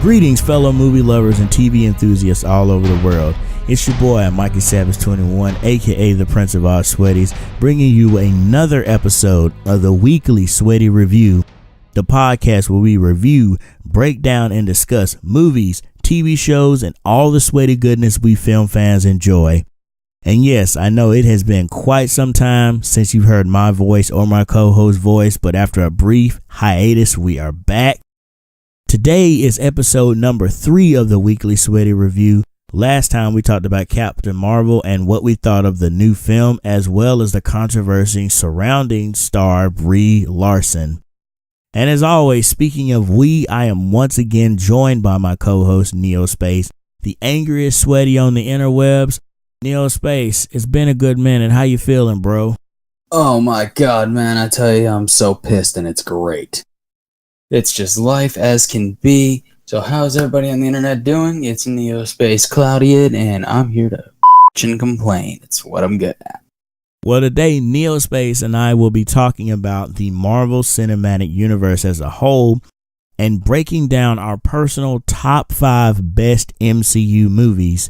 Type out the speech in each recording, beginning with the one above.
Greetings, fellow movie lovers and TV enthusiasts all over the world. It's your boy, Mikey Savage 21, aka the Prince of All Sweaties, bringing you another episode of the weekly Sweaty Review, the podcast where we review, break down, and discuss movies, TV shows, and all the sweaty goodness we film fans enjoy. And yes, I know it has been quite some time since you've heard my voice or my co-host voice, but after a brief hiatus, we are back. Today is episode number 3 of the weekly Sweaty Review. Last time we talked about Captain Marvel and what we thought of the new film, as well as the controversy surrounding star Brie Larson. And as always, speaking of we, I am once again joined by my co-host Neospace, the angriest sweaty on the interwebs. Neospace, it's been a good minute. How you feeling, bro? Oh my god, man, I tell you, I'm so pissed and it's great. It's just life as can be. So how's everybody on the internet doing? It's Neospace Cloudian, and I'm here to and complain. It's what I'm good at. Well, today, Neospace and I will be talking about the Marvel Cinematic Universe as a whole and breaking down our personal top 5 best MCU movies,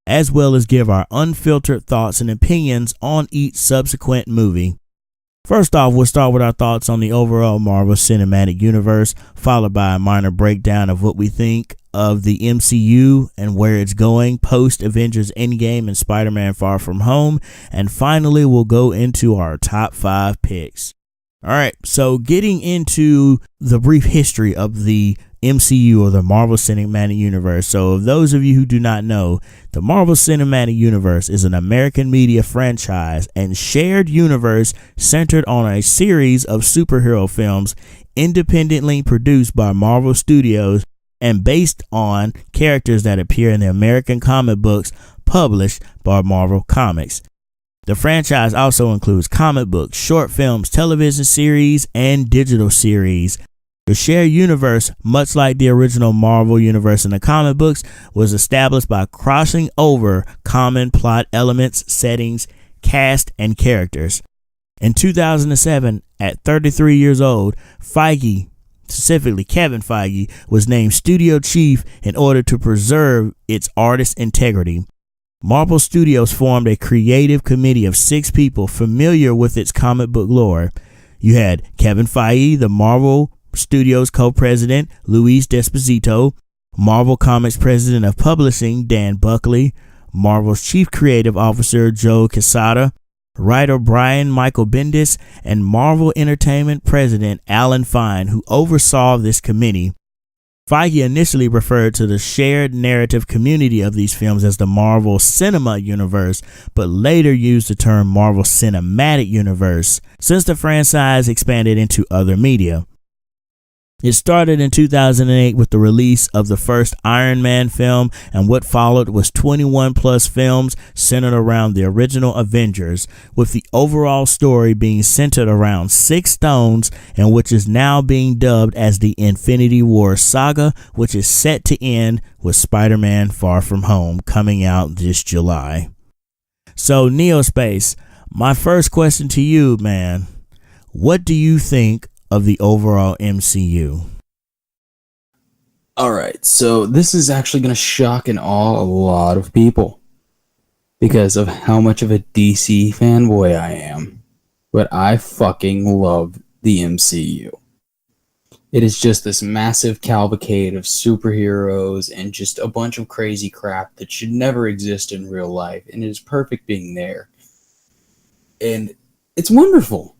as well as give our unfiltered thoughts and opinions on each subsequent movie. First off, we'll start with our thoughts on the overall Marvel Cinematic Universe, followed by a minor breakdown of what we think of the MCU and where it's going post Avengers Endgame and Spider-Man Far From Home, and finally we'll go into our top 5 picks. Alright, so getting into the brief history of the MCU, or the Marvel Cinematic Universe. So of those of you who do not know, the Marvel Cinematic Universe is an American media franchise and shared universe centered on a series of superhero films independently produced by Marvel Studios and based on characters that appear in the American comic books published by Marvel Comics. The franchise also includes comic books, short films, television series, and digital series. The shared universe, much like the original Marvel universe in the comic books, was established by crossing over common plot elements, settings, cast, and characters. In 2007, at 33 years old, Feige, specifically Kevin Feige, was named studio chief in order to preserve its artist integrity. Marvel Studios formed a creative committee of 6 people familiar with its comic book lore. You had Kevin Feige, the Marvel Studios co-president Luis Desposito, Marvel Comics president of publishing Dan Buckley, Marvel's chief creative officer Joe Quesada, writer Brian Michael Bendis, and Marvel Entertainment president Alan Fine, who oversaw this committee. Feige initially referred to the shared narrative community of these films as the Marvel Cinema Universe, but later used the term Marvel Cinematic Universe since the franchise expanded into other media. It started in 2008 with the release of the first Iron Man film, and what followed was 21 plus films centered around the original Avengers, with the overall story being centered around 6 stones, and which is now being dubbed as the Infinity War Saga, which is set to end with Spider-Man Far From Home coming out this July. So Neospace, my first question to you, man, what do you think of the overall MCU? Alright, so this is actually going to shock and awe a lot of people because of how much of a DC fanboy I am. But I fucking love the MCU. It is just this massive cavalcade of superheroes and just a bunch of crazy crap that should never exist in real life, and it is perfect being there. And it's wonderful.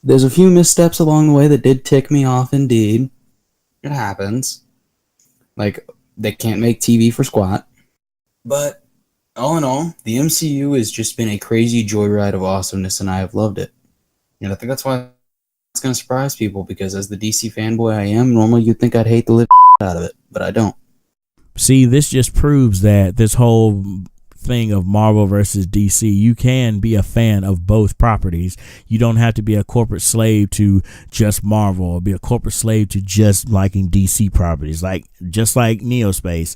There's a few missteps along the way that did tick me off indeed. It happens. Like, they can't make TV for squat. But, all in all, the MCU has just been a crazy joyride of awesomeness, and I have loved it. And I think that's why it's going to surprise people, because as the DC fanboy I am, normally you'd think I'd hate the living out of it, but I don't. See, this just proves that this whole thing of Marvel versus DC, you can be a fan of both properties. You don't have to be a corporate slave to just Marvel or be a corporate slave to just liking DC properties. Just like Neospace,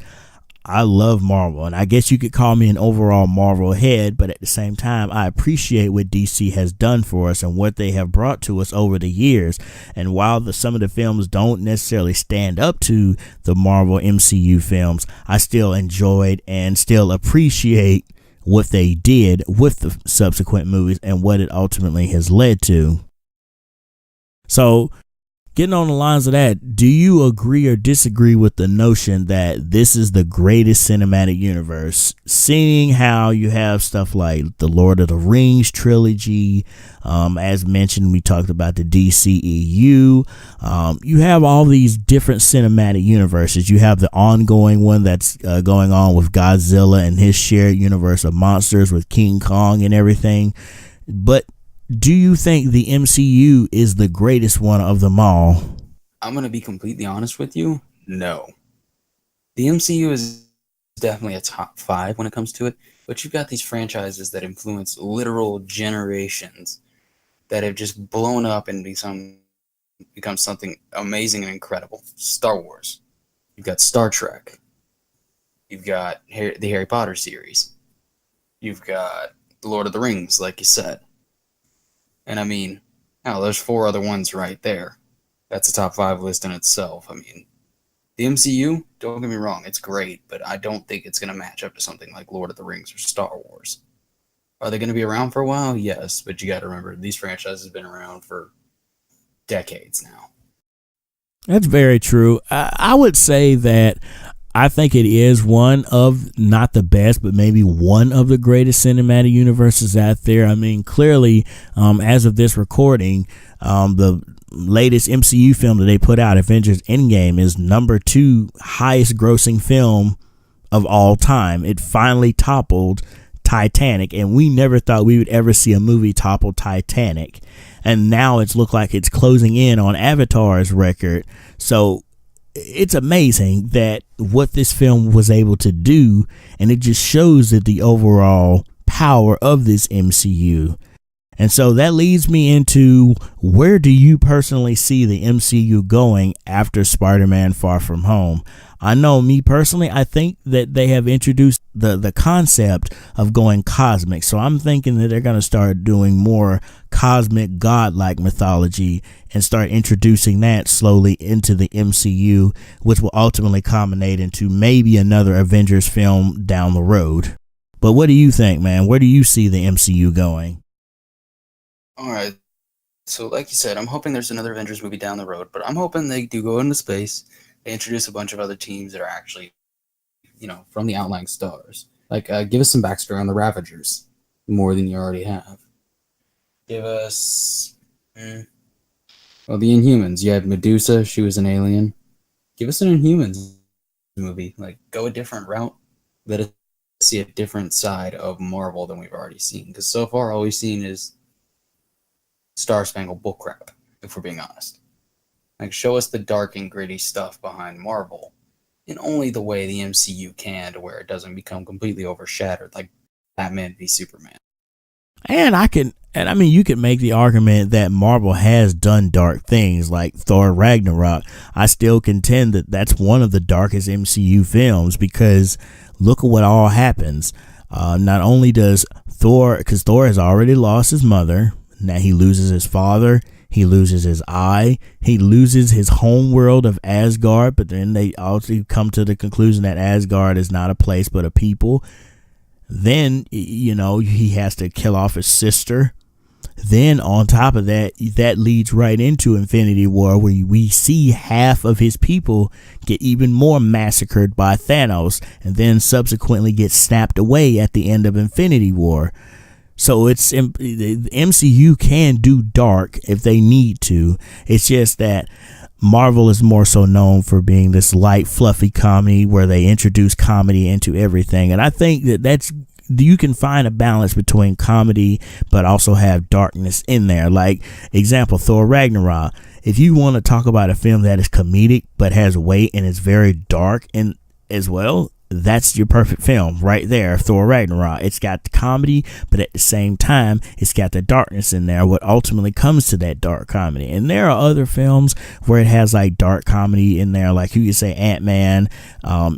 I love Marvel, and I guess you could call me an overall Marvel head, but at the same time, I appreciate what DC has done for us and what they have brought to us over the years. And while some of the films don't necessarily stand up to the Marvel MCU films, I still enjoyed and still appreciate what they did with the subsequent movies and what it ultimately has led to. So, getting on the lines of that, do you agree or disagree with the notion that this is the greatest cinematic universe? Seeing how you have stuff like the Lord of the Rings trilogy, as mentioned, we talked about the DCEU. You have all these different cinematic universes. You have the ongoing one that's going on with Godzilla and his shared universe of monsters with King Kong and everything. But do you think the MCU is the greatest one of them all? I'm going to be completely honest with you. No. The MCU is definitely a top 5 when it comes to it, but you've got these franchises that influence literal generations that have just blown up and become something amazing and incredible. Star Wars. You've got Star Trek. You've got the Harry Potter series. You've got the Lord of the Rings, like you said. And I mean, now there's 4 other ones right there. That's a top 5 list in itself. I mean, the MCU, don't get me wrong, it's great, but I don't think it's going to match up to something like Lord of the Rings or Star Wars. Are they going to be around for a while? Yes, but you got to remember, these franchises have been around for decades now. That's very true. I would say that I think it is one of, not the best, but maybe one of the greatest cinematic universes out there. I mean, clearly, as of this recording, the latest MCU film that they put out, Avengers Endgame, is number 2 highest grossing film of all time. It finally toppled Titanic, and we never thought we would ever see a movie topple Titanic. And now it's looked like it's closing in on Avatar's record. So it's amazing that what this film was able to do, and it just shows that the overall power of this MCU. And so that leads me into, where do you personally see the MCU going after Spider-Man Far From Home? I know, me personally, I think that they have introduced the concept of going cosmic. So I'm thinking that they're going to start doing more cosmic godlike mythology and start introducing that slowly into the MCU, which will ultimately culminate into maybe another Avengers film down the road. But what do you think, man? Where do you see the MCU going? All right. So like you said, I'm hoping there's another Avengers movie down the road, but I'm hoping they do go into space. They introduce a bunch of other teams that are actually, from the outlying stars. Like, give us some backstory on the Ravagers, more than you already have. Give us, the Inhumans. You had Medusa, she was an alien. Give us an Inhumans movie. Like, go a different route. Let us see a different side of Marvel than we've already seen. Because so far, all we've seen is Star-Spangled bullcrap, if we're being honest. Like, show us the dark and gritty stuff behind Marvel in only the way the MCU can, to where it doesn't become completely overshadowed, like Batman v Superman. And you could make the argument that Marvel has done dark things, like Thor Ragnarok. I still contend that that's one of the darkest MCU films, because look at what all happens. Not only does Thor, because Thor has already lost his mother, now he loses his father, he loses his eye, he loses his home world of Asgard, but then they also come to the conclusion that Asgard is not a place but a people. Then, he has to kill off his sister. Then on top of that, that leads right into Infinity War, where we see half of his people get even more massacred by Thanos, and then subsequently get snapped away at the end of Infinity War. So the MCU can do dark if they need to. It's just that Marvel is more so known for being this light, fluffy comedy where they introduce comedy into everything. And I think that you can find a balance between comedy but also have darkness in there. Like, example, Thor Ragnarok. If you want to talk about a film that is comedic but has weight and is very dark and as well, that's your perfect film right there, Thor Ragnarok. It's got the comedy, but at the same time, it's got the darkness in there, what ultimately comes to that dark comedy. And there are other films where it has like dark comedy in there, like you could say Ant-Man,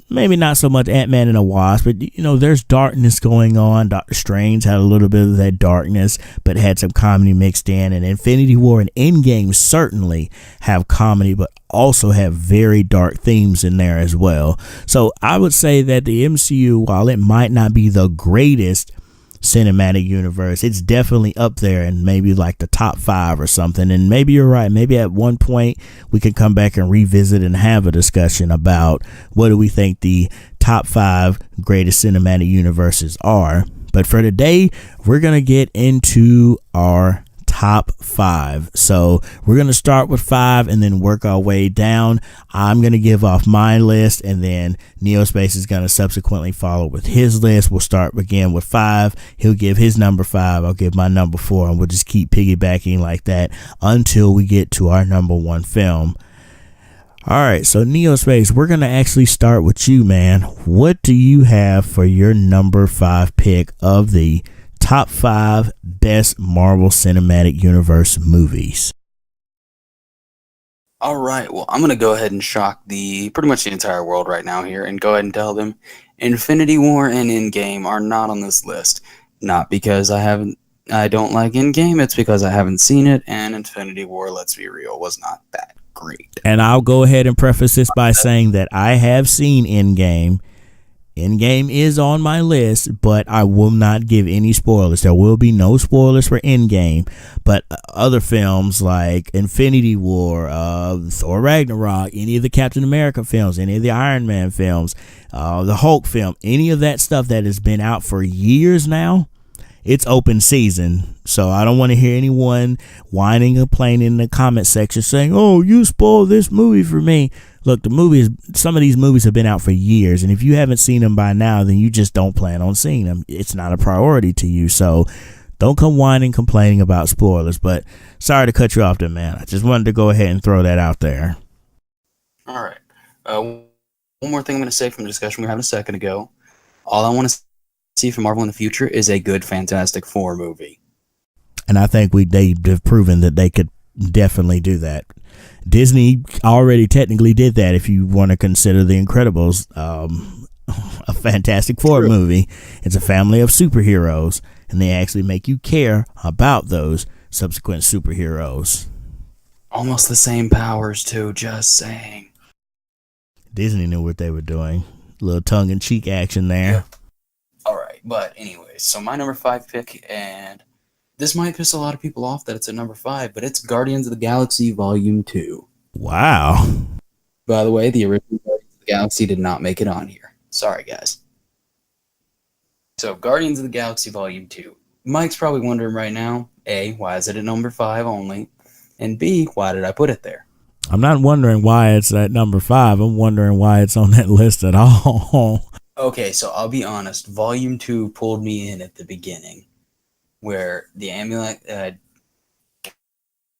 maybe not so much Ant-Man and the Wasp, but you know, there's darkness going on. Doctor Strange had a little bit of that darkness, but had some comedy mixed in. And Infinity War and Endgame certainly have comedy, but also have very dark themes in there as well. So I would say that the MCU, while it might not be the greatest cinematic universe, it's definitely up there and maybe like the top 5 or something. And maybe you're right. Maybe at one point we can come back and revisit and have a discussion about what do we think the top 5 greatest cinematic universes are. But for today, we're going to get into our top 5. So we're going to start with 5 and then work our way down. I'm going to give off my list, and then Neospace is going to subsequently follow with his list. We'll start again with 5. He'll give his number 5. I'll give my number 4, and we'll just keep piggybacking like that until we get to our number 1 film. All right, so Neospace, we're going to actually start with you, man. What do you have for your number 5 pick of the top 5 best Marvel Cinematic Universe movies? All right, well, I'm going to go ahead and shock pretty much the entire world right now here and go ahead and tell them Infinity War and Endgame are not on this list. Not because I don't like Endgame, it's because I haven't seen it, and Infinity War, let's be real, was not that great. And I'll go ahead and preface this by saying that I have seen Endgame. Endgame is on my list, but I will not give any spoilers. There will be no spoilers for Endgame, but other films like Infinity War, Thor Ragnarok, any of the Captain America films, any of the Iron Man films, the Hulk film, any of that stuff that has been out for years now, it's open season. So I don't want to hear anyone whining or complaining in the comment section saying, "Oh, you spoiled this movie for me." Look, some of these movies have been out for years, and if you haven't seen them by now, then you just don't plan on seeing them. It's not a priority to you, so don't come whining, complaining about spoilers. But sorry to cut you off there, man. I just wanted to go ahead and throw that out there. All right. One more thing I'm going to say from the discussion we were having a second ago. All I want to see from Marvel in the future is a good Fantastic Four movie. And I think they've proven that they could definitely do that. Disney already technically did that, if you want to consider The Incredibles a Fantastic Four movie. It's a family of superheroes, and they actually make you care about those subsequent superheroes. Almost the same powers, too, just saying. Disney knew what they were doing. A little tongue-in-cheek action there. Yeah. All right, but anyways, so my number 5 pick, and this might piss a lot of people off that it's at number 5, but it's Guardians of the Galaxy Volume 2. Wow. By the way, the original Guardians of the Galaxy did not make it on here. Sorry, guys. So, Guardians of the Galaxy Volume 2. Mike's probably wondering right now, A, why is it at number 5 only? And B, why did I put it there? I'm not wondering why it's at number 5. I'm wondering why it's on that list at all. Okay, so I'll be honest. Volume 2 pulled me in at the beginning, where the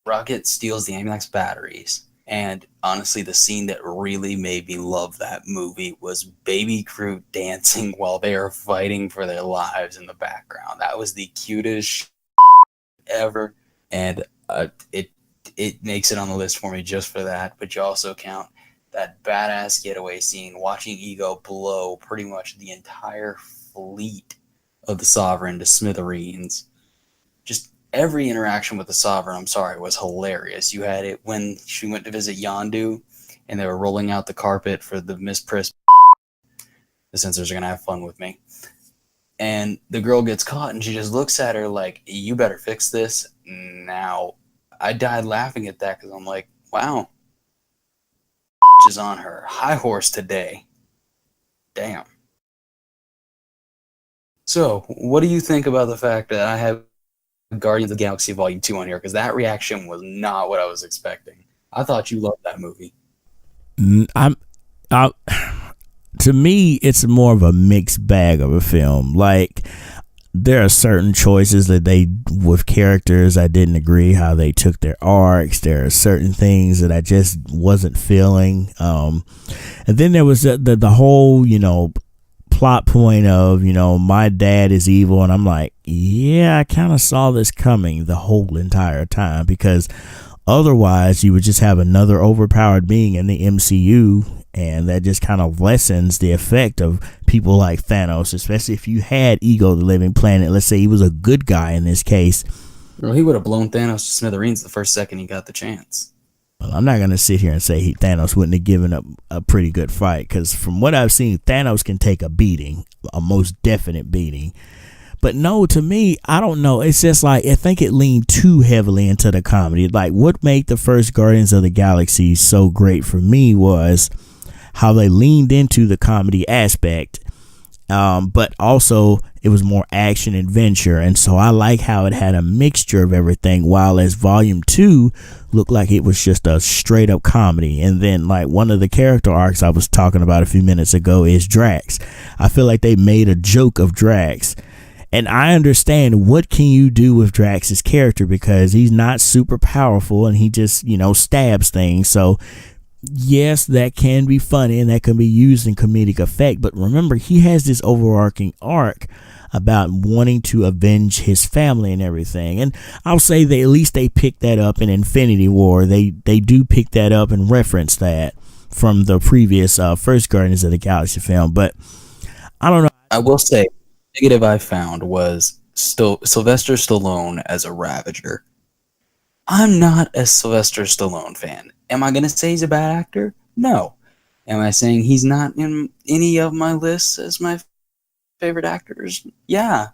Rocket steals the Amulek's batteries. And honestly, the scene that really made me love that movie was Baby Groot dancing while they are fighting for their lives in the background. That was the cutest ever, and it makes it on the list for me just for that. But you also count that badass getaway scene, watching Ego blow pretty much the entire fleet of the Sovereign to smithereens. Just every interaction with the Sovereign, was hilarious. You had it when she went to visit Yondu, and they were rolling out the carpet for the Miss Priss. The censors are going to have fun with me. And the girl gets caught, and she just looks at her like, "You better fix this now." I died laughing at that, because I'm like, wow. Is on her high horse today. Damn. So, what do you think about the fact that I have Guardians of the Galaxy Volume 2 on here? Because that reaction was not what I was expecting. I thought you loved that movie. To me, it's more of a mixed bag of a film. Like, there are certain choices that with characters, I didn't agree how they took their arcs. There are certain things that I just wasn't feeling. And then there was the whole, plot point of, my dad is evil, and I'm like, yeah, I kind of saw this coming the whole entire time, because otherwise you would just have another overpowered being in the MCU, and that just kind of lessens the effect of people like Thanos, especially if you had Ego the Living Planet. Let's say he was a good guy in this case. Well, he would have blown Thanos to smithereens the first second he got the chance. Well, I'm not going to sit here and say Thanos wouldn't have given up a pretty good fight, because from what I've seen, Thanos can take a beating, a most definite beating. But no, to me, I don't know. It's just like, I think it leaned too heavily into the comedy. Like, what made the first Guardians of the Galaxy so great for me was how they leaned into the comedy aspect, but also it was more action adventure. And so I like how it had a mixture of everything, while as Volume 2 looked like it was just a straight up comedy. And then, like, one of the character arcs I was talking about a few minutes ago is Drax. I feel like they made a joke of Drax. And I understand, what can you do with Drax's character, because he's not super powerful and he just, stabs things. So yes, that can be funny and that can be used in comedic effect. But remember, he has this overarching arc about wanting to avenge his family and everything. And I'll say at least they picked that up in Infinity War. They do pick that up and reference that from the previous first Guardians of the Galaxy film. But I don't know. I will say, negative I found was Sylvester Stallone as a Ravager. I'm not a Sylvester Stallone fan. Am I going to say he's a bad actor? No. Am I saying he's not in any of my lists as my favorite actors? Yeah.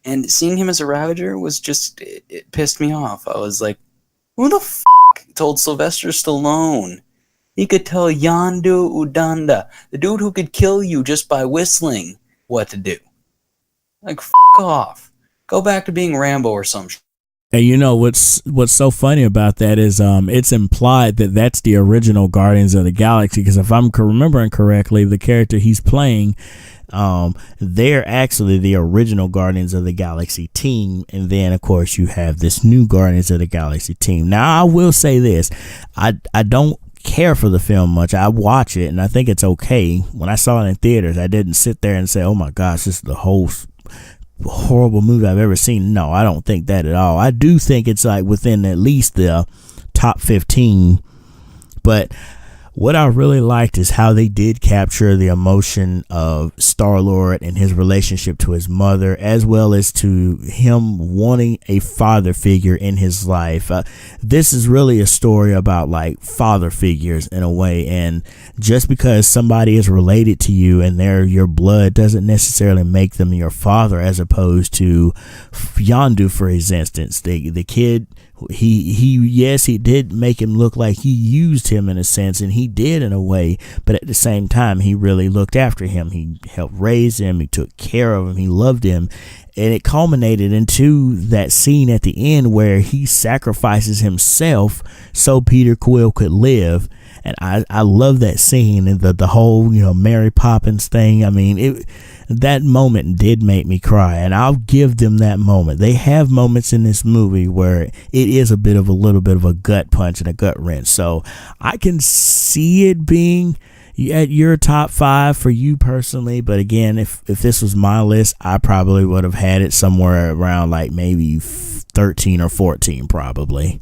And seeing him as a Ravager was just, it pissed me off. I was like, who the f*** told Sylvester Stallone? He could tell Yandu Udanda, the dude who could kill you just by whistling, what to do. Like, f*** off. Go back to being Rambo or some shit. And what's so funny about that is it's implied that that's the original Guardians of the Galaxy, because if I'm remembering correctly, the character he's playing, they're actually the original Guardians of the Galaxy team. And then, of course, you have this new Guardians of the Galaxy team. Now, I will say this. I don't care for the film much. I watch it and I think it's okay. When I saw it in theaters, I didn't sit there and say, oh my gosh, this is the whole horrible movie I've ever seen. No, I don't think that at all. I do think it's like within at least the top 15. But what I really liked is how they did capture the emotion of Star-Lord and his relationship to his mother, as well as to him wanting a father figure in his life. This is really a story about like father figures in a way, and just because somebody is related to you and they're your blood doesn't necessarily make them your father, as opposed to Yondu, for his instance. The kid, he did make him look like he used him in a sense, and he did in a way, but at the same time he really looked after him. He helped raise him, he took care of him, he loved him, and it culminated into that scene at the end where he sacrifices himself so Peter Quill could live. And I love that scene, and the whole Mary Poppins thing. I mean, that moment did make me cry, and I'll give them that moment. They have moments in this movie where it is a little bit of a gut punch and a gut wrench. So I can see it being at your top 5 for you personally. But again, if this was my list, I probably would have had it somewhere around like maybe 13 or 14 probably.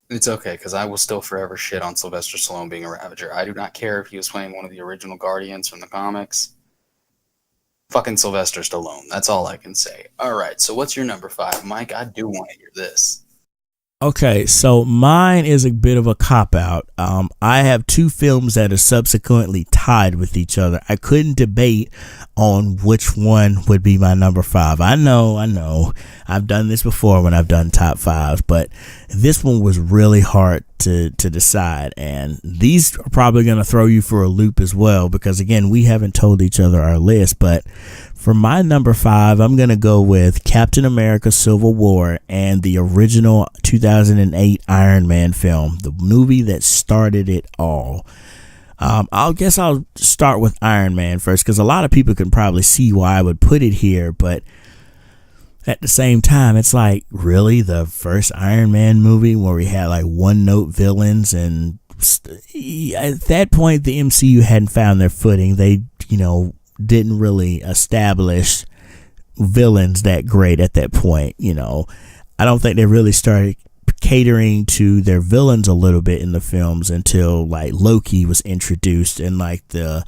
It's okay, because I will still forever shit on Sylvester Stallone being a Ravager. I do not care if he was playing one of the original Guardians from the comics. Fucking Sylvester Stallone. That's all I can say. Alright, so what's your number 5? Mike, I do want to hear this. Okay, so mine is a bit of a cop-out. I have 2 films that are subsequently tied with each other. I couldn't debate on which one would be my number 5. I know. I've done this before when I've done top 5s, but this one was really hard to decide. And these are probably going to throw you for a loop as well, because again, we haven't told each other our list. But for my number 5, I'm going to go with Captain America Civil War and the original 2008 Iron Man film, the movie that started it all. I'll start with Iron Man first, because a lot of people can probably see why I would put it here, but at the same time, it's like, really, the first Iron Man movie where we had like one-note villains, and at that point, the MCU hadn't found their footing. They, didn't really establish villains that great at that point. I don't think they really started catering to their villains a little bit in the films until like Loki was introduced in like the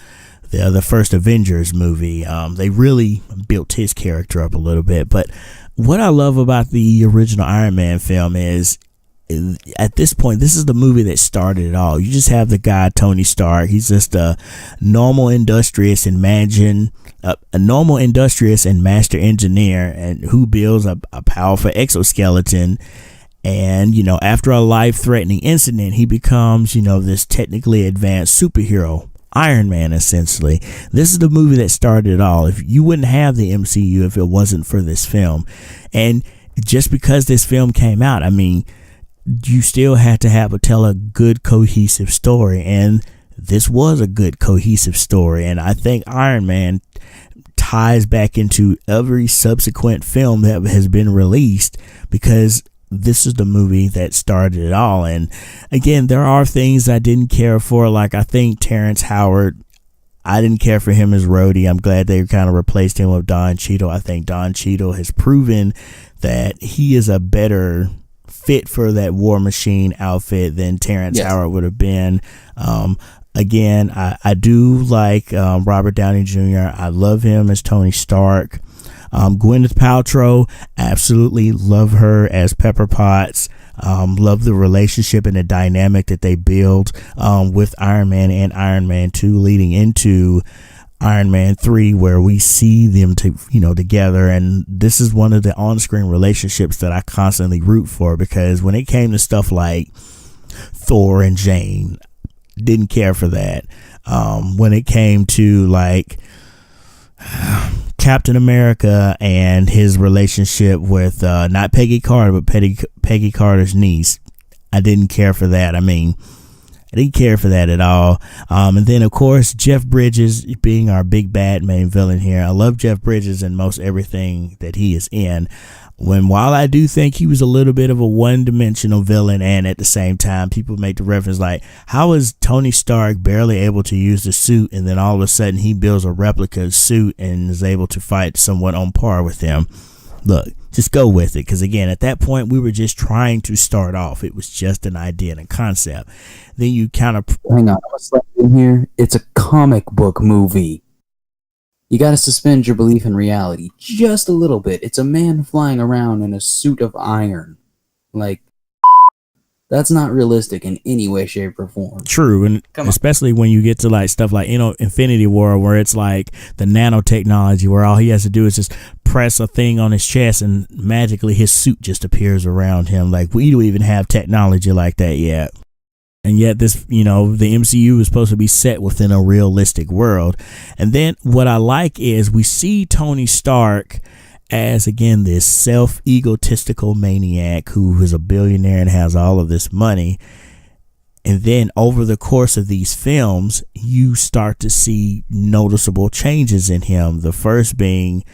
first Avengers movie. They really built his character up a little bit. But what I love about the original Iron Man film is, at this point, this is the movie that started it all. You just have the guy Tony Stark. He's just a normal, industrious and master engineer, and who builds a powerful exoskeleton. And after a life-threatening incident, he becomes this technically advanced superhero, Iron Man, essentially. This is the movie that started it all. If you wouldn't have the MCU if it wasn't for this film. And just because this film came out, I mean, you still had to tell a good cohesive story, and this was a good cohesive story. And I think Iron Man ties back into every subsequent film that has been released, because this is the movie that started it all. And again, there are things I didn't care for, like I think Terrence Howard, I didn't care for him as Rhodey. I'm glad they kind of replaced him with Don Cheadle. I think Don Cheadle has proven that he is a better fit for that War Machine outfit than Terrence Howard would have been. Again, I do like Robert Downey Jr. I love him as Tony Stark. Gwyneth Paltrow, absolutely love her as Pepper Potts. Love the relationship and the dynamic that they build with Iron Man and Iron Man 2, leading into Iron Man 3, where we see them together. And this is one of the on-screen relationships that I constantly root for, because when it came to stuff like Thor and Jane, didn't care for that. When it came to like Captain America and his relationship with not Peggy Carter, but Peggy Carter's niece, I didn't care for that. I mean, I didn't care for that at all. And then, of course, Jeff Bridges being our big bad main villain here. I love Jeff Bridges in most everything that he is in. While I do think he was a little bit of a one-dimensional villain, and at the same time, people make the reference like, how is Tony Stark barely able to use the suit, and then all of a sudden he builds a replica suit and is able to fight someone on par with him? Look, just go with it, because again, at that point, we were just trying to start off. It was just an idea and a concept. Then you kind of... Hang on, I'm going to slap in here. It's a comic book movie. You gotta suspend your belief in reality just a little bit. It's a man flying around in a suit of iron. Like, that's not realistic in any way, shape, or form. True, and especially when you get to like stuff like Infinity War, where it's like the nanotechnology, where all he has to do is just press a thing on his chest and magically his suit just appears around him. Like, we don't even have technology like that yet. And yet this, the MCU is supposed to be set within a realistic world. And then what I like is we see Tony Stark as, again, this self-egotistical maniac who is a billionaire and has all of this money. And then over the course of these films, you start to see noticeable changes in him. The first being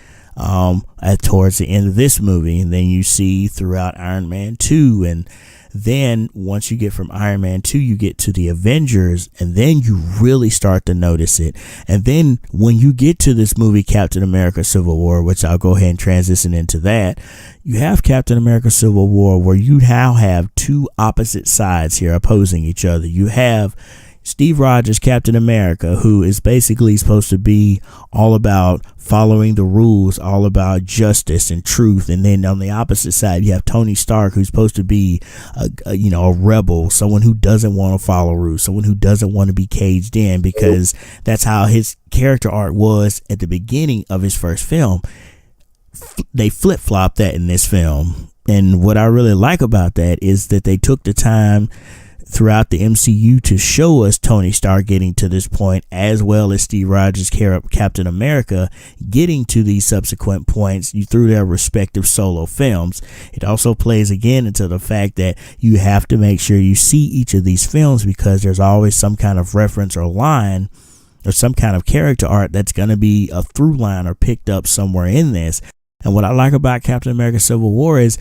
towards the end of this movie. And then you see throughout Iron Man 2, and then once you get from Iron Man 2, you get to the Avengers, and then you really start to notice it. And then when you get to this movie, Captain America Civil War, which I'll go ahead and transition into that, you have Captain America Civil War, where you now have two opposite sides here opposing each other. You have Steve Rogers, Captain America, who is basically supposed to be all about following the rules, all about justice and truth. And then on the opposite side, you have Tony Stark, who's supposed to be a rebel, someone who doesn't want to follow rules, someone who doesn't want to be caged in, because that's how his character arc was at the beginning of his first film. They flip-flopped that in this film. And what I really like about that is that they took the time throughout the MCU to show us Tony Stark getting to this point, as well as Steve Rogers' Captain America getting to these subsequent points through their respective solo films. It also plays again into the fact that you have to make sure you see each of these films, because there's always some kind of reference or line or some kind of character art that's going to be a through line or picked up somewhere in this. And what I like about Captain America Civil War is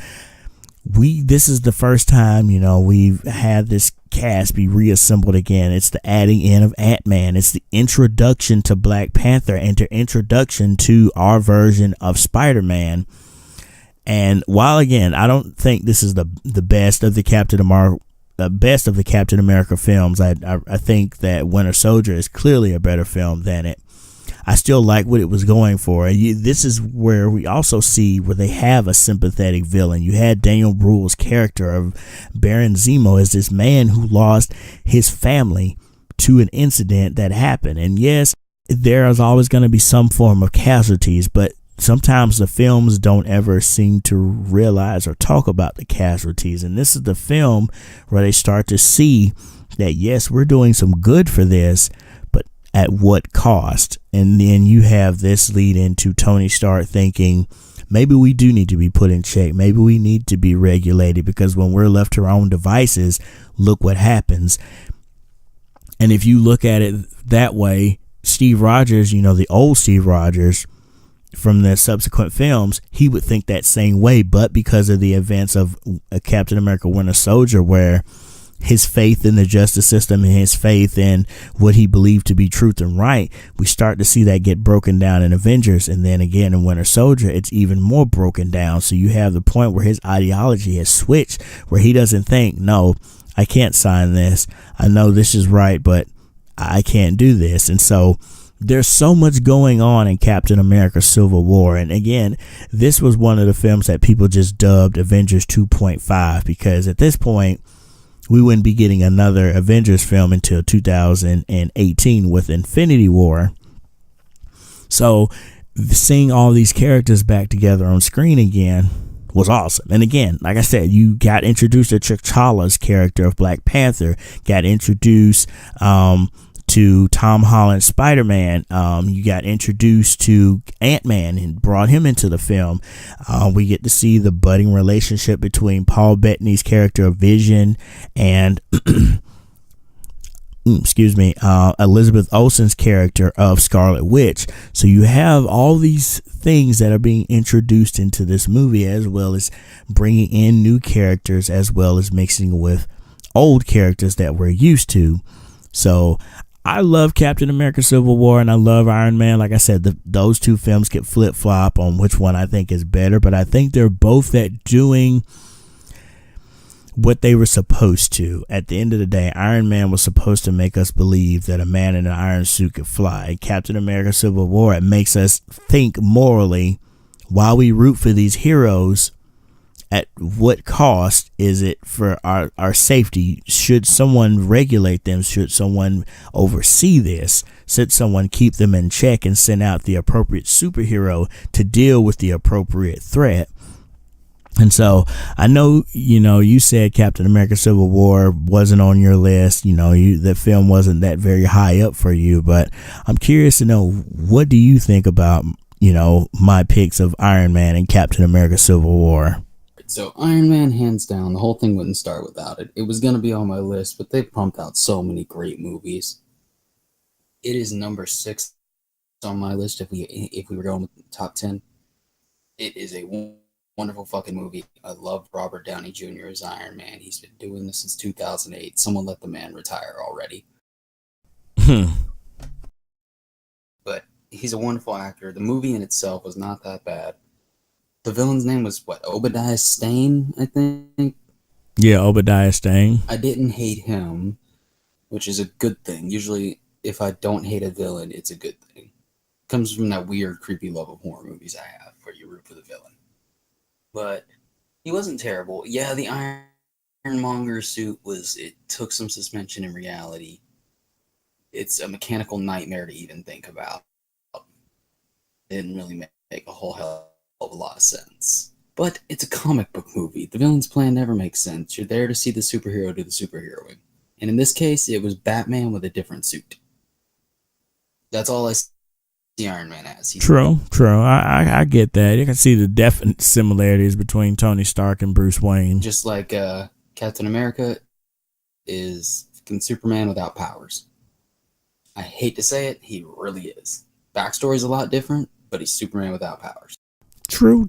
this is the first time, we've had this cast be reassembled again. It's the adding in of Ant-Man. It's the introduction to Black Panther and the introduction to our version of Spider-Man. And while again, I don't think this is the best of the Captain America films, I think that Winter Soldier is clearly a better film than it. I still like what it was going for. This is where we also see where they have a sympathetic villain. You had Daniel Bruhl's character of Baron Zemo as this man who lost his family to an incident that happened. And yes, there is always going to be some form of casualties, but sometimes the films don't ever seem to realize or talk about the casualties. And this is the film where they start to see that, yes, we're doing some good for this, but at what cost? And then you have this lead into Tony Stark thinking, maybe we do need to be put in check. Maybe we need to be regulated, because when we're left to our own devices, look what happens. And if you look at it that way, Steve Rogers, the old Steve Rogers from the subsequent films, he would think that same way. But because of the events of Captain America Winter Soldier, where his faith in the justice system and his faith in what he believed to be truth and right, we start to see that get broken down in Avengers. And then again in Winter Soldier, it's even more broken down. So you have the point where his ideology has switched, where he doesn't think, no, I can't sign this. I know this is right, but I can't do this. And so there's so much going on in Captain America Civil War. And again, this was one of the films that people just dubbed Avengers 2.5, because at this point, we wouldn't be getting another Avengers film until 2018 with Infinity War. So seeing all these characters back together on screen again was awesome. And again, like I said, you got introduced to T'Challa's character of Black Panther, got introduced to Tom Holland's Spider-Man. You got introduced to Ant-Man and brought him into the film. We get to see the budding relationship between Paul Bettany's character of Vision and Elizabeth Olsen's character of Scarlet Witch. So you have all these things that are being introduced into this movie, as well as bringing in new characters, as well as mixing with old characters that we're used to. So I love Captain America Civil War and I love Iron Man. Like I said, those two films get flip-flop on which one I think is better, but I think they're both at doing what they were supposed to. At the end of the day, Iron Man was supposed to make us believe that a man in an iron suit could fly. Captain America Civil War, it makes us think morally, while we root for these heroes, at what cost is it for our safety? Should someone regulate them? Should someone oversee this? Should someone keep them in check and send out the appropriate superhero to deal with the appropriate threat? And so I know, you said Captain America Civil War wasn't on your list. The film wasn't that very high up for you, but I'm curious to know, what do you think about, my picks of Iron Man and Captain America Civil War? So Iron Man, hands down, the whole thing wouldn't start without it. It was going to be on my list, but they pumped out so many great movies. It is number 6 on my list if we were going with the top 10. It is a wonderful fucking movie. I love Robert Downey Jr. as Iron Man. He's been doing this since 2008. Someone let the man retire already. But he's a wonderful actor. The movie in itself was not that bad. The villain's name was, Obadiah Stane, I think? Yeah, Obadiah Stane. I didn't hate him, which is a good thing. Usually, if I don't hate a villain, it's a good thing. It comes from that weird, creepy love of horror movies I have, where you root for the villain. But he wasn't terrible. Yeah, the Ironmonger suit it took some suspension in reality. It's a mechanical nightmare to even think about. It didn't really make a whole hell of a lot of sense. But it's a comic book movie. The villain's plan never makes sense. You're there to see the superhero do the superheroing. And in this case, it was Batman with a different suit. That's all I see Iron Man as. True. I get that. You can see the definite similarities between Tony Stark and Bruce Wayne. Just like Captain America is Superman without powers. I hate to say it, he really is. Backstory's a lot different, but he's Superman without powers. True.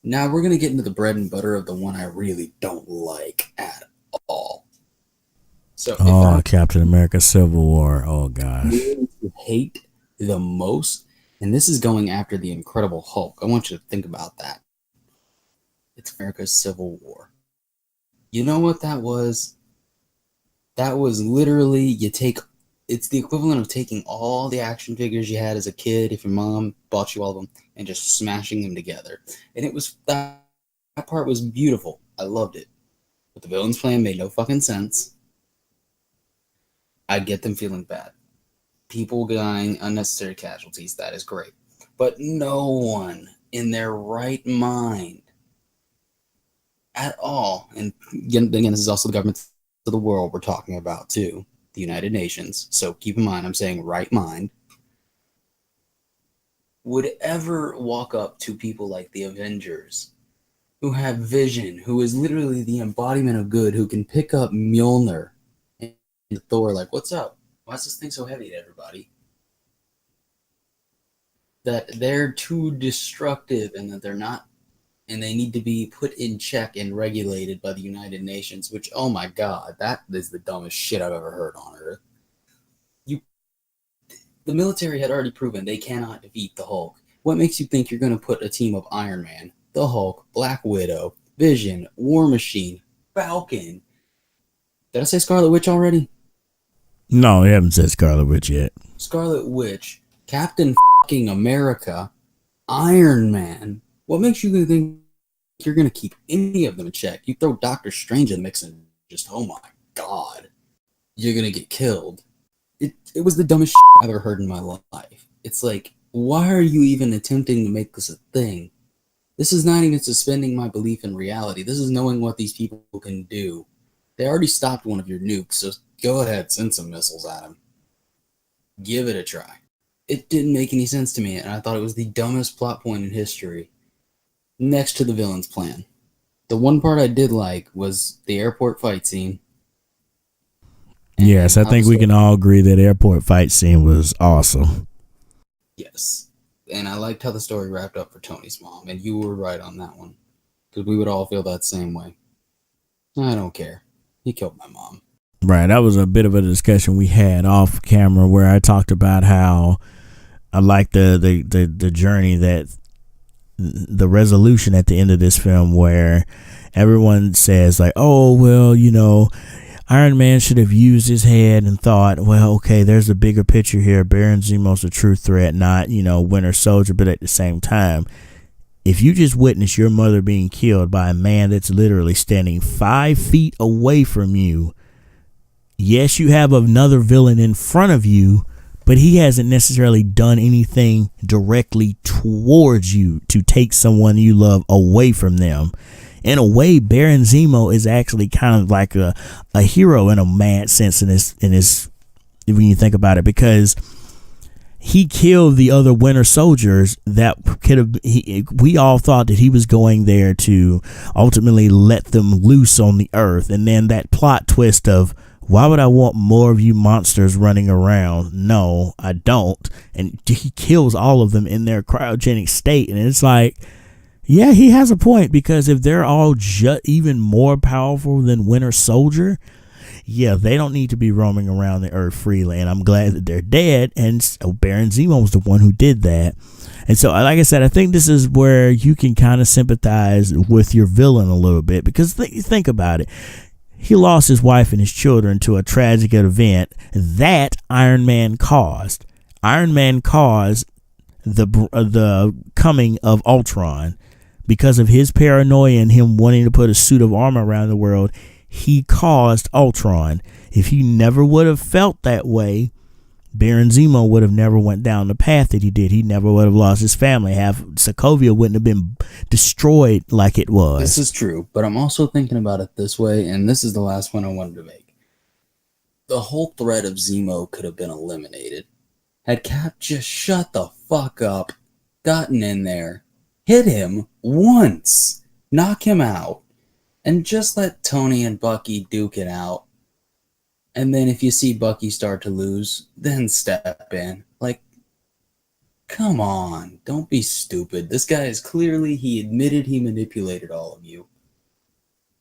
Now we're going to get into the bread and butter of the one I really don't like at all. So if Oh, I Captain America Civil War. Oh, gosh. hate the most, and this is going after the Incredible Hulk, I want you to think about that. It's America's Civil War. You know what that was? That was literally, it's the equivalent of taking all the action figures you had as a kid, if your mom bought you all of them, and just smashing them together. And that part was beautiful. I loved it. But the villain's plan made no fucking sense. I get them feeling bad. People dying, unnecessary casualties, that is great. But no one in their right mind at all, and again, this is also the governments of the world we're talking about too, the United Nations, so keep in mind I'm saying right mind, would ever walk up to people like the Avengers, who have vision, who is literally the embodiment of good, who can pick up Mjolnir and Thor, like, what's up? Why is this thing so heavy to everybody? That they're too destructive and that they're not, and they need to be put in check and regulated by the United Nations, which, oh my god, that is the dumbest shit I've ever heard on Earth. The military had already proven they cannot defeat the Hulk. What makes you think you're going to put a team of Iron Man, the Hulk, Black Widow, Vision, War Machine, Falcon? Did I say Scarlet Witch already? No, you haven't said Scarlet Witch yet. Scarlet Witch, Captain fucking America, Iron Man. What makes you think you're going to keep any of them in check? You throw Doctor Strange in the mix and just, oh my god, you're going to get killed. It was the dumbest shit I've ever heard in my life. It's like, why are you even attempting to make this a thing? This is not even suspending my belief in reality. This is knowing what these people can do. They already stopped one of your nukes, so go ahead, send some missiles at them. Give it a try. It didn't make any sense to me, and I thought it was the dumbest plot point in history. Next to the villain's plan. The one part I did like was the airport fight scene. Yes, I think we can all agree that airport fight scene was awesome. Yes. And I liked how the story wrapped up for Tony's mom, and you were right on that one. Because we would all feel that same way. I don't care. He killed my mom. Right, that was a bit of a discussion we had off camera where I talked about how I like the journey, that the resolution at the end of this film where everyone says like, oh, well, you know, Iron Man should have used his head and thought, well, okay, there's a bigger picture here. Baron Zemo's a true threat, not, you know, Winter Soldier. But at the same time, if you just witness your mother being killed by a man that's literally standing 5 feet away from you, yes, you have another villain in front of you, but he hasn't necessarily done anything directly towards you to take someone you love away from them. In a way, Baron Zemo is actually kind of like a hero in a mad sense in his when you think about it, because he killed the other Winter Soldiers that could have. We all thought that he was going there to ultimately let them loose on the earth, and then that plot twist of, why would I want more of you monsters running around? No, I don't. And he kills all of them in their cryogenic state, and it's like, yeah, he has a point, because if they're all even more powerful than Winter Soldier, yeah, they don't need to be roaming around the earth freely, and I'm glad that they're dead, and so Baron Zemo was the one who did that. And so, like I said, I think this is where you can kind of sympathize with your villain a little bit, because think about it. He lost his wife and his children to a tragic event that Iron Man caused. Iron Man caused the coming of Ultron. Because of his paranoia and him wanting to put a suit of armor around the world, he caused Ultron. If he never would have felt that way, Baron Zemo would have never went down the path that he did. He never would have lost his family. Half Sokovia wouldn't have been destroyed like it was. This is true, but I'm also thinking about it this way, and this is the last one I wanted to make. The whole threat of Zemo could have been eliminated had Cap just shut the fuck up, gotten in there, hit him once, knock him out, and just let Tony and Bucky duke it out. And then if you see Bucky start to lose, then step in. Like, come on, don't be stupid. This guy is clearly, he admitted he manipulated all of you.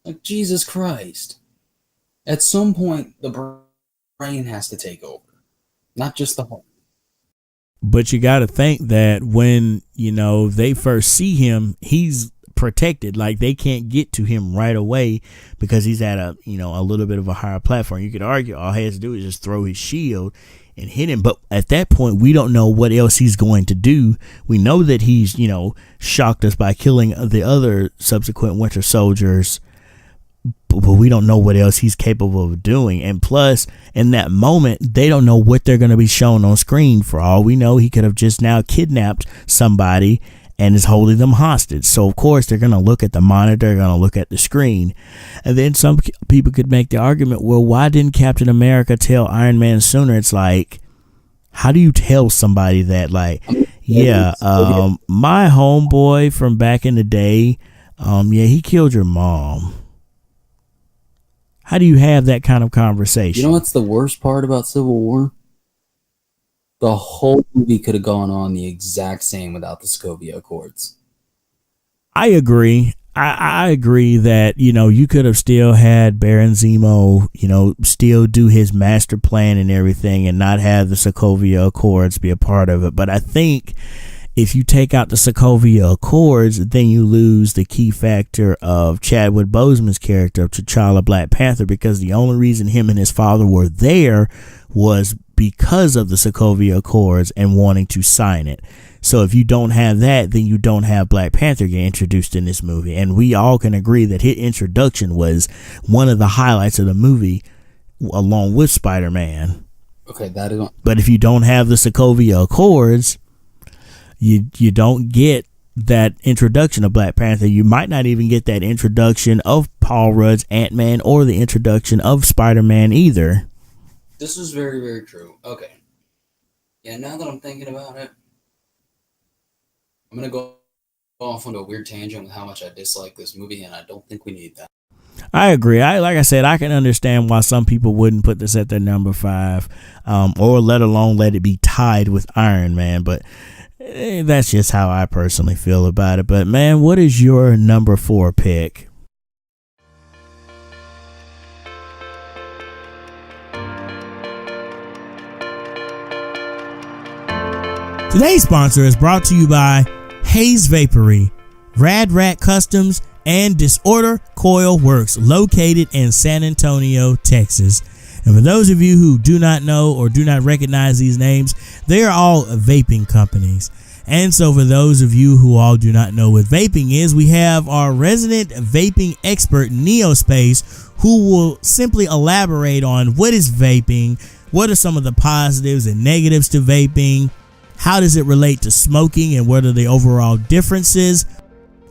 Like, Jesus Christ. At some point, the brain has to take over, not just the heart. But you got to think that when, they first see him, he's protected. Like, they can't get to him right away because he's at a little bit of a higher platform. You could argue all he has to do is just throw his shield and hit him. But at that point, we don't know what else he's going to do. We know that he's, shocked us by killing the other subsequent Winter Soldiers, but we don't know what else he's capable of doing. And plus, in that moment, they don't know what they're going to be shown on screen. For all we know, he could have just now kidnapped somebody and is holding them hostage. So, of course, they're going to look at the monitor, they're going to look at the screen. And then some people could make the argument, well, why didn't Captain America tell Iron Man sooner? It's like, how do you tell somebody that? Like, my homeboy from back in the day, he killed your mom. How do you have that kind of conversation? You know what's the worst part about Civil War? The whole movie could have gone on the exact same without the Sokovia Accords. I agree. I agree that, you could have still had Baron Zemo, still do his master plan and everything and not have the Sokovia Accords be a part of it. But I think if you take out the Sokovia Accords, then you lose the key factor of Chadwick Boseman's character of T'Challa Black Panther, because the only reason him and his father were there was because of the Sokovia Accords and wanting to sign it. So if you don't have that, then you don't have Black Panther get introduced in this movie. And we all can agree that his introduction was one of the highlights of the movie, along with Spider-Man. Okay, that is. But if you don't have the Sokovia Accords, you don't get that introduction of Black Panther. You might not even get that introduction of Paul Rudd's Ant-Man or the introduction of Spider-Man either. This is very, very true. Okay. Yeah, now that I'm thinking about it, I'm going to go off on a weird tangent with how much I dislike this movie, and I don't think we need that. I agree. Like I said, I can understand why some people wouldn't put this at their number 5, or let alone let it be tied with Iron Man, but that's just how I personally feel about it. But man, what is your number 4 pick? Today's sponsor is brought to you by Haze Vapory, Rad Rat Customs, and Disorder Coil Works, located in San Antonio, Texas. And for those of you who do not know or do not recognize these names, they are all vaping companies. And so for those of you who all do not know what vaping is, we have our resident vaping expert, Neospace, who will simply elaborate on what is vaping, what are some of the positives and negatives to vaping, how does it relate to smoking and what are the overall differences,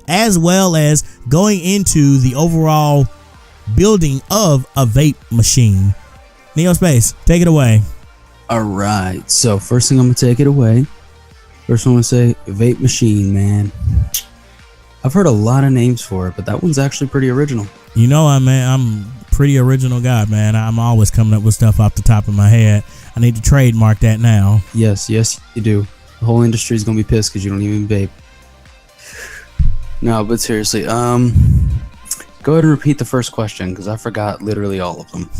as well as going into the overall building of a vape machine. Neospace, take it away. All right. So first thing I'm going to take it away. First I'm going to say vape machine, man. I've heard a lot of names for it, but that one's actually pretty original. I'm pretty original guy, man. I'm always coming up with stuff off the top of my head. I need to trademark that now. Yes, you do. The whole industry is going to be pissed because you don't even vape. No, but seriously, go ahead and repeat the first question because I forgot literally all of them.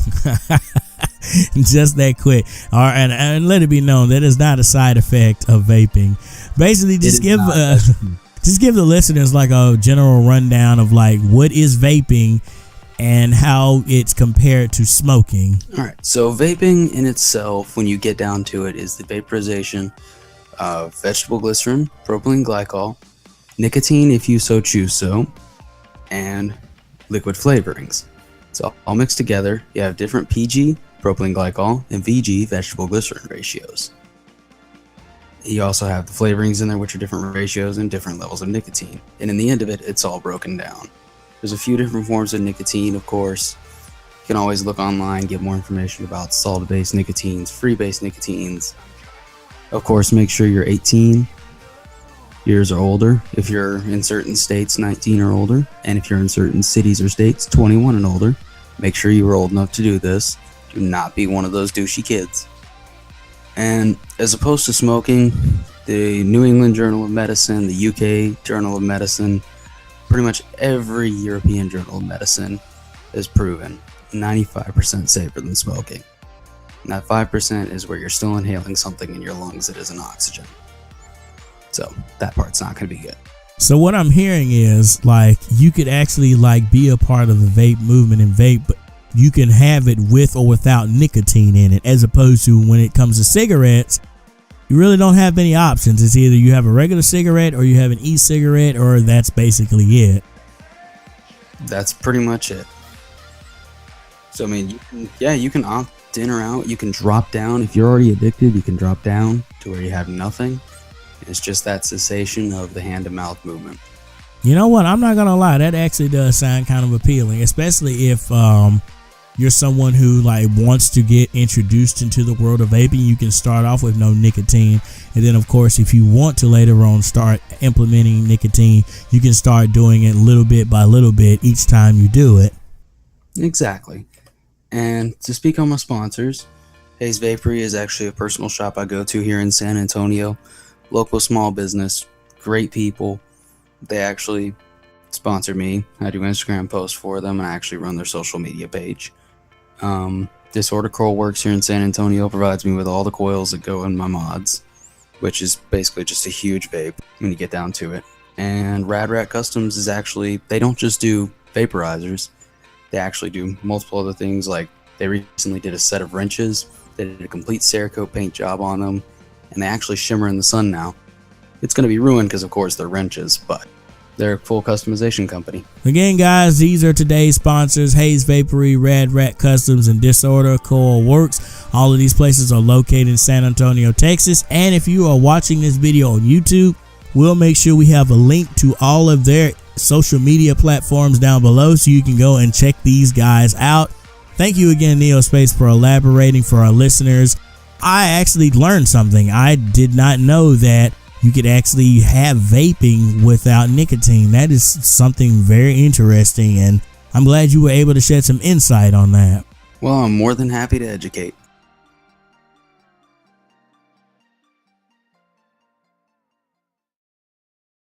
Just that quick. All right, and let it be known that is not a side effect of vaping. Basically, just give the listeners like a general rundown of like what is vaping and how it's compared to smoking. All right, so vaping in itself, when you get down to it, is the vaporization of vegetable glycerin, propylene glycol, nicotine if you so choose so, and liquid flavorings. So all mixed together, you have different PG, propylene glycol, and VG, vegetable glycerin ratios. You also have the flavorings in there, which are different ratios and different levels of nicotine. And in the end of it, it's all broken down. There's a few different forms of nicotine, of course. You can always look online, get more information about salt-based nicotines, free-based nicotines. Of course, make sure you're 18 years or older. If you're in certain states, 19 or older. And if you're in certain cities or states, 21 and older. Make sure you are old enough to do this. Do not be one of those douchey kids. And as opposed to smoking, the New England Journal of Medicine, the UK Journal of Medicine, pretty much every European Journal of Medicine has proven 95% safer than smoking. And that 5% is where you're still inhaling something in your lungs that isn't oxygen. So that part's not going to be good. So what I'm hearing is, like, you could actually, like, be a part of the vape movement and vape, but you can have it with or without nicotine in it, as opposed to when it comes to cigarettes, you really don't have many options. It's either you have a regular cigarette or you have an e-cigarette, or that's basically it. That's pretty much it. So, I mean, you can opt in or out. You can drop down. If you're already addicted, you can drop down to where you have nothing. It's just that cessation of the hand-to-mouth movement. You know what? I'm not going to lie. That actually does sound kind of appealing, especially if you're someone who, like, wants to get introduced into the world of vaping. You can start off with no nicotine. And then, of course, if you want to later on start implementing nicotine, you can start doing it little bit by little bit each time you do it. Exactly. And to speak on my sponsors, Hayes Vapory is actually a personal shop I go to here in San Antonio. Local small business, great people. They actually sponsor me. I do Instagram posts for them, and I actually run their social media page. Disorder Coil Works here in San Antonio provides me with all the coils that go in my mods, which is basically just a huge vape when you get down to it. And Rad Rat Customs is actually, they don't just do vaporizers, they actually do multiple other things. Like, they recently did a set of wrenches, they did a complete Cerakote paint job on them, and they actually shimmer in the sun now. It's going to be ruined because, of course, they're wrenches, but they're a full customization company. Again, guys, these are today's sponsors: Hayes Vapory, Rad Rat Customs, and Disorder Coil Works. All of these places are located in San Antonio, Texas. And if you are watching this video on YouTube, we'll make sure we have a link to all of their social media platforms down below so you can go and check these guys out. Thank you again, Neospace, for elaborating for our listeners. I actually learned something. I did not know that you could actually have vaping without nicotine. That is something very interesting, and I'm glad you were able to shed some insight on that. Well, I'm more than happy to educate.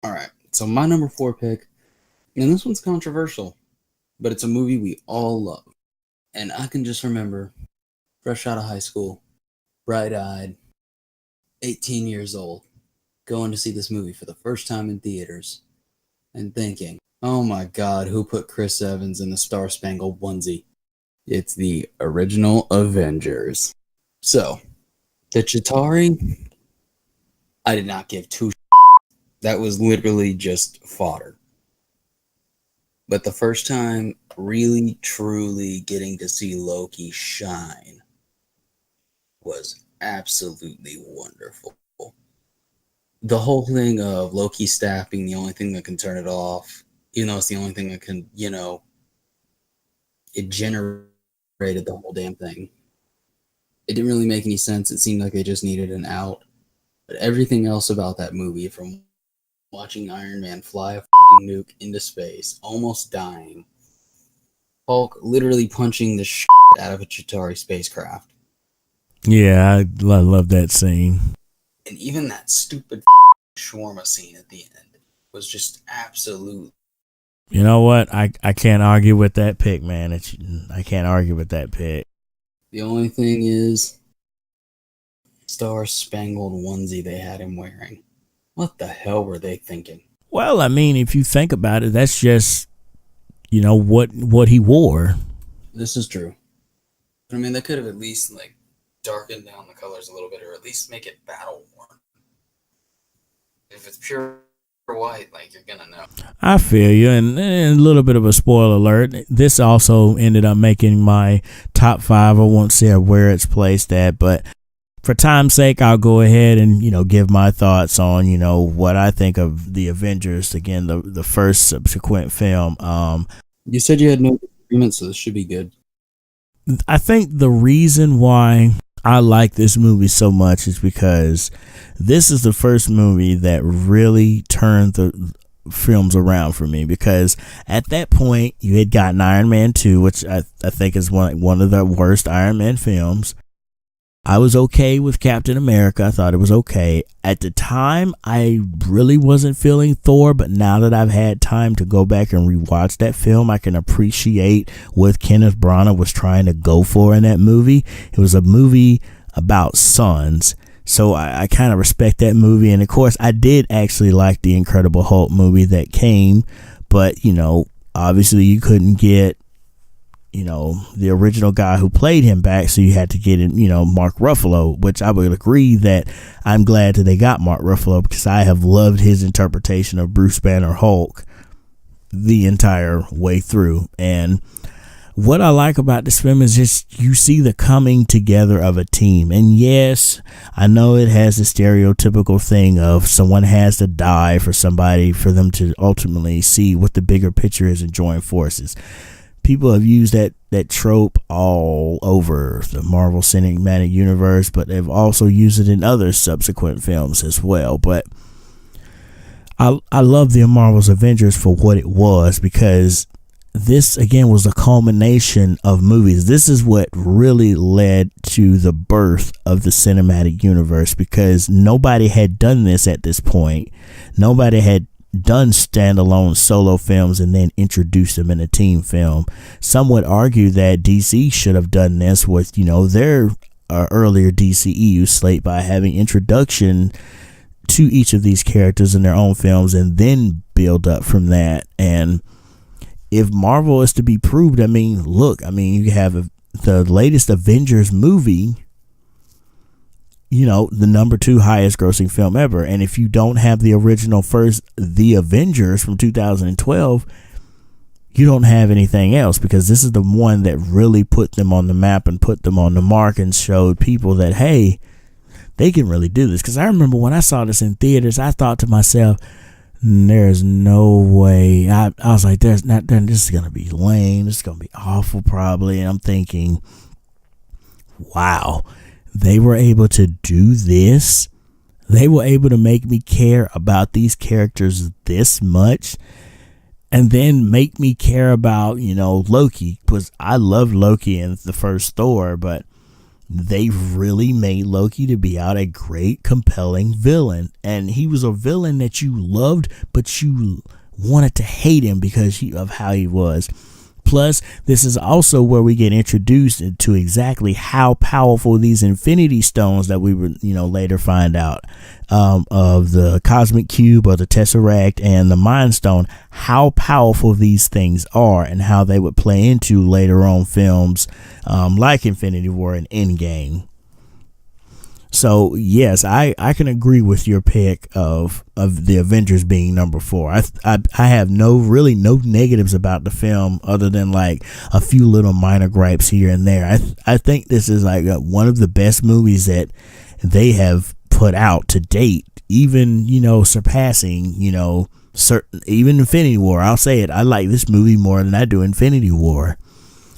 Alright, so my number 4 pick, and this one's controversial, but it's a movie we all love. And I can just remember, fresh out of high school, bright-eyed, 18 years old, going to see this movie for the first time in theaters and thinking, oh my god, who put Chris Evans in the Star Spangled onesie? It's the original Avengers. So, the Chitauri, I did not give two shits. That was literally just fodder. But the first time really, truly getting to see Loki shine was absolutely wonderful. The whole thing of Loki's staff being the only thing that can turn it off, even though it's the only thing that can, it generated the whole damn thing. It didn't really make any sense. It seemed like they just needed an out. But everything else about that movie, from watching Iron Man fly a fucking nuke into space, almost dying, Hulk literally punching the shit out of a Chitauri spacecraft. Yeah, I love that scene. And even that stupid shawarma scene at the end was just absolute. You know what? I can't argue with that pick, man. I can't argue with that pick. The only thing is, Star Spangled onesie they had him wearing. What the hell were they thinking? Well, I mean, if you think about it, that's just, what he wore. This is true. I mean, they could have at least, darken down the colors a little bit, or at least make it battle worn. If it's pure white, you're gonna know. I feel you, and a little bit of a spoiler alert. This also ended up making my top 5. I won't say where it's placed at, but for time's sake, I'll go ahead and give my thoughts on what I think of the Avengers. Again, the first subsequent film. You said you had no agreement, so this should be good. I think the reason why I like this movie so much is because this is the first movie that really turned the films around for me, because at that point you had gotten Iron Man 2, which I think is one of the worst Iron Man films. I was okay with Captain America. I thought it was okay. At the time, I really wasn't feeling Thor, but now that I've had time to go back and rewatch that film, I can appreciate what Kenneth Branagh was trying to go for in that movie. It was a movie about sons. So I kind of respect that movie. And of course, I did actually like the Incredible Hulk movie that came, but obviously you couldn't get the original guy who played him back, so you had to get in, Mark Ruffalo, which I would agree that I'm glad that they got Mark Ruffalo, because I have loved his interpretation of Bruce Banner Hulk the entire way through. And what I like about this film is just you see the coming together of a team. And yes, I know it has the stereotypical thing of someone has to die for somebody for them to ultimately see what the bigger picture is and join forces. People have used that trope all over the Marvel Cinematic Universe, but they've also used it in other subsequent films as well. But I love the Marvel's Avengers for what it was, because this again was a culmination of movies. This is what really led to the birth of the cinematic universe, because nobody had done this at this point. Nobody had done standalone solo films and then introduced them in a team film. Some would argue that DC should have done this with their earlier DCEU slate by having introduction to each of these characters in their own films and then build up from that. And if Marvel is to be proved, you have the latest Avengers movie, the number 2 highest grossing film ever. And if you don't have the original first The Avengers from 2012, you don't have anything else, because this is the one that really put them on the map and put them on the mark and showed people that, hey, they can really do this. Because I remember when I saw this in theaters, I thought to myself, there's no way. I was like, this is going to be lame. This is going to be awful probably. And I'm thinking, wow, they were able to do this. They were able to make me care about these characters this much, and then make me care about, Loki, because I loved Loki in the first Thor, but they really made Loki to be out a great, compelling villain. And he was a villain that you loved, but you wanted to hate him because of how he was. Plus, this is also where we get introduced to exactly how powerful these Infinity Stones that we would, later find out of the Cosmic Cube or the Tesseract and the Mind Stone, how powerful these things are and how they would play into later on films like Infinity War and Endgame. So yes, I can agree with your pick of the Avengers being number 4. I have no negatives about the film other than like a few little minor gripes here and there. I think this is like one of the best movies that they have put out to date, even surpassing certain, even Infinity War. I'll say it, I like this movie more than I do Infinity War.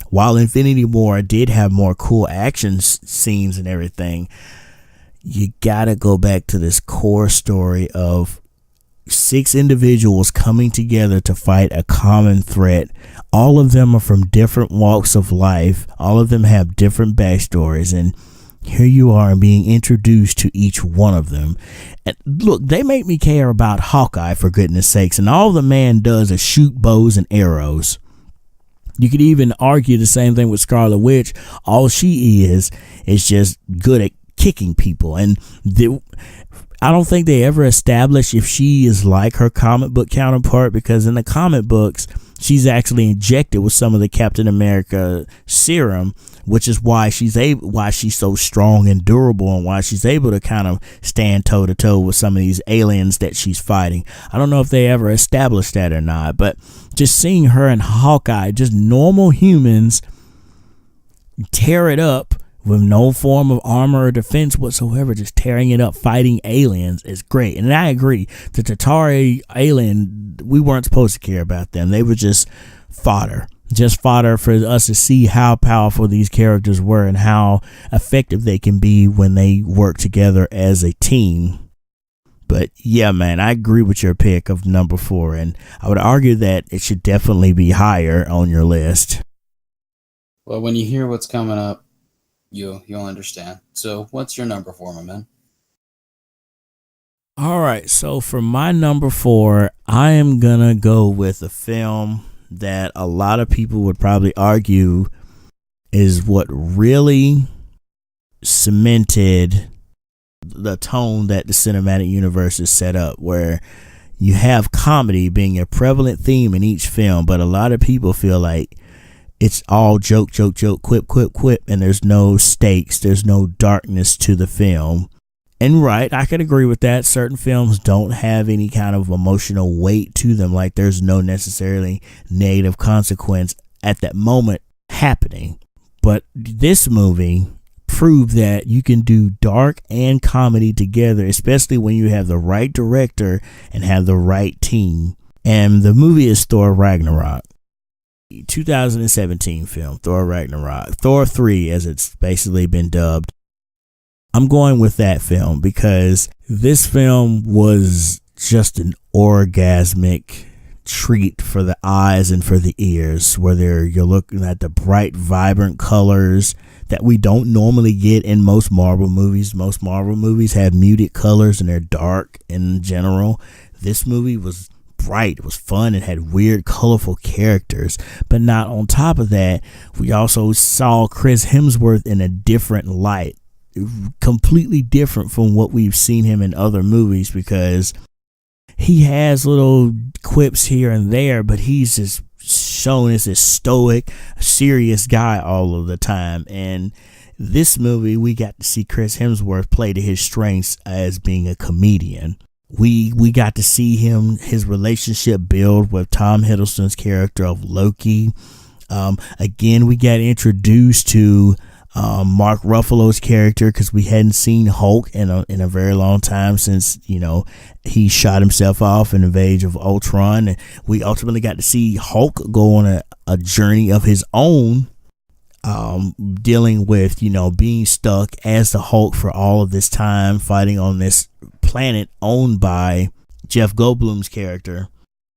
While Infinity War did have more cool action scenes and everything, you gotta go back to this core story of 6 individuals coming together to fight a common threat. All of them are from different walks of life. All of them have different backstories, and here you are being introduced to each one of them. And look, they make me care about Hawkeye, for goodness sakes, and all the man does is shoot bows and arrows. You could even argue the same thing with Scarlet Witch. All she is just good at kicking people. And I don't think they ever establish if she is like her comic book counterpart, because in the comic books she's actually injected with some of the Captain America serum, which is why she's so strong and durable, and why she's able to kind of stand toe to toe with some of these aliens that she's fighting. I don't know if they ever established that or not, but just seeing her and Hawkeye, just normal humans, tear it up with no form of armor or defense whatsoever, just tearing it up, fighting aliens, is great. And I agree, the Tatari alien, we weren't supposed to care about them. They were just fodder for us to see how powerful these characters were and how effective they can be when they work together as a team. But yeah, man, I agree with your pick of number 4, and I would argue that it should definitely be higher on your list. Well, when you hear what's coming up, You'll understand. So, what's your number 4, my man? All right, so for my number 4, I am gonna go with a film that a lot of people would probably argue is what really cemented the tone that the cinematic universe is set up, where you have comedy being a prevalent theme in each film, but a lot of people feel like it's all joke, joke, joke, quip, quip, quip, and there's no stakes, there's no darkness to the film. And right, I could agree with that. Certain films don't have any kind of emotional weight to them, like there's no necessarily negative consequence at that moment happening. But this movie proved that you can do dark and comedy together, especially when you have the right director and have the right team. And the movie is Thor Ragnarok. 2017 film, Thor Ragnarok. Thor 3, as it's basically been dubbed. I'm going with that film because this film was just an orgasmic treat for the eyes and for the ears, whether you're looking at the bright, vibrant colors that we don't normally get in most Marvel movies. Most Marvel movies have muted colors and they're dark in general. This movie was bright, it was fun, it had weird, colorful characters. But not on top of that, we also saw Chris Hemsworth in a different light, completely different from what we've seen him in other movies, because he has little quips here and there, but he's just shown as a stoic, serious guy all of the time. And this movie, we got to see Chris Hemsworth play to his strengths as being a comedian. We got to see his relationship build with Tom Hiddleston's character of Loki. Again, we got introduced to Mark Ruffalo's character, because we hadn't seen Hulk in a very long time since, he shot himself off in the Age of Ultron. And we ultimately got to see Hulk go on a journey of his own, dealing with, being stuck as the Hulk for all of this time, fighting on this planet owned by Jeff Goldblum's character,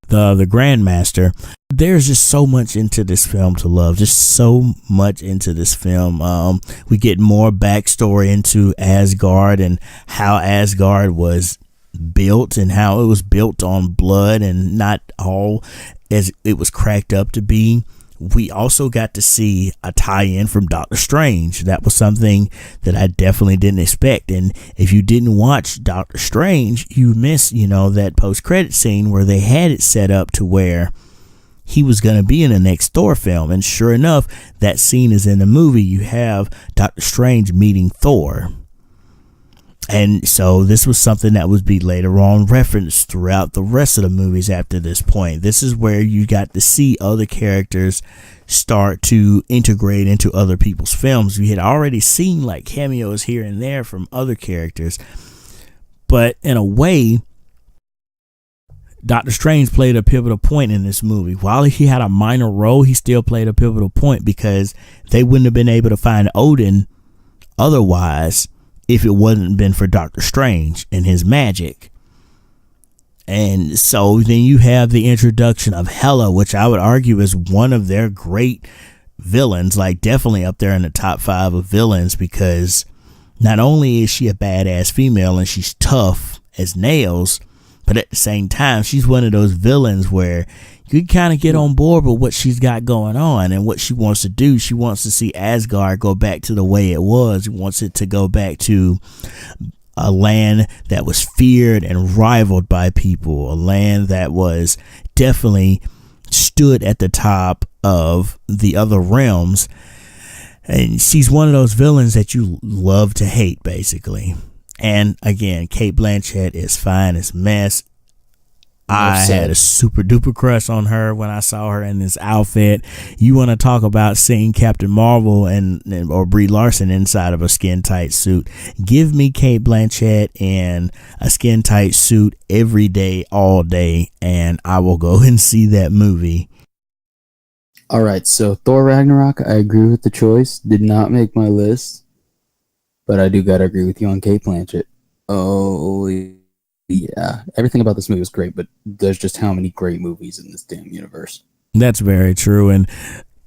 the Grandmaster. There's just so much into this film to love, just so much into this film. We get more backstory into Asgard and how Asgard was built and how it was built on blood and not all as it was cracked up to be. We also got to see a tie-in from Doctor Strange. That was something that I definitely didn't expect. And if you didn't watch Doctor Strange, you missed, that post-credit scene where they had it set up to where he was going to be in the next Thor film. And sure enough, that scene is in the movie. You have Doctor Strange meeting Thor. And so this was something that would be later on referenced throughout the rest of the movies after this point. This is where you got to see other characters start to integrate into other people's films. We had already seen like cameos here and there from other characters. But in a way, Doctor Strange played a pivotal point in this movie. While he had a minor role, he still played a pivotal point, because they wouldn't have been able to find Odin otherwise if it wasn't been for Doctor Strange and his magic. And so then you have the introduction of Hela, which I would argue is one of their great villains, like definitely up there in the top 5 of villains, because not only is she a badass female and she's tough as nails, but at the same time, she's one of those villains where you kind of get on board with what she's got going on and what she wants to do. She wants to see Asgard go back to the way it was. She wants it to go back to a land that was feared and rivaled by people, a land that was definitely stood at the top of the other realms. And she's one of those villains that you love to hate, basically. And again, Cate Blanchett is fine as mess. I had a super duper crush on her when I saw her in this outfit. You want to talk about seeing Captain Marvel or Brie Larson inside of a skin tight suit? Give me Cate Blanchett in a skin tight suit every day, all day, and I will go and see that movie. All right, so Thor Ragnarok, I agree with the choice. Did not make my list, but I do gotta agree with you on Cate Blanchett. Oh, yeah, everything about this movie was great, but there's just how many great movies in this damn universe. That's very true. And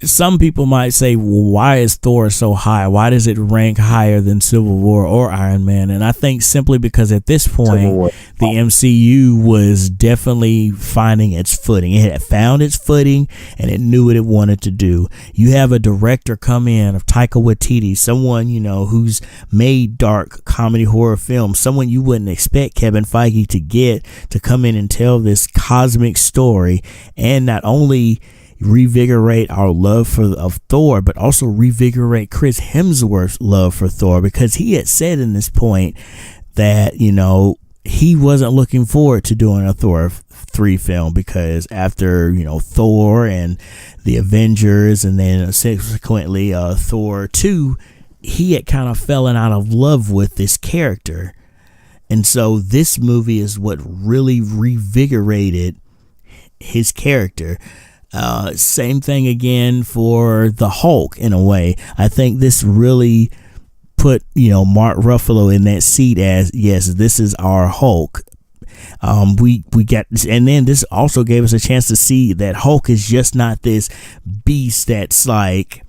some people might say, well, why is Thor so high? Why does it rank higher than Civil War or Iron Man? And I think simply because at this point, the MCU was definitely finding its footing. It had found its footing and it knew what it wanted to do. You have a director come in of Taika Waititi, someone, you know, who's made dark comedy horror films, someone you wouldn't expect Kevin Feige to get to come in and tell this cosmic story and not only revigorate our love of Thor, but also revigorate Chris Hemsworth's love for Thor, because he had said in this point that, you know, he wasn't looking forward to doing a Thor 3 film, because after, you know, Thor and the Avengers and then subsequently Thor 2, he had kind of fallen out of love with this character. And so this movie is what really revigorated his character. Same thing again for the Hulk in a way. I think this really put, you know, Mark Ruffalo in that seat as, yes, this is our Hulk. We got, and then this also gave us a chance to see that Hulk is just not this beast that's like,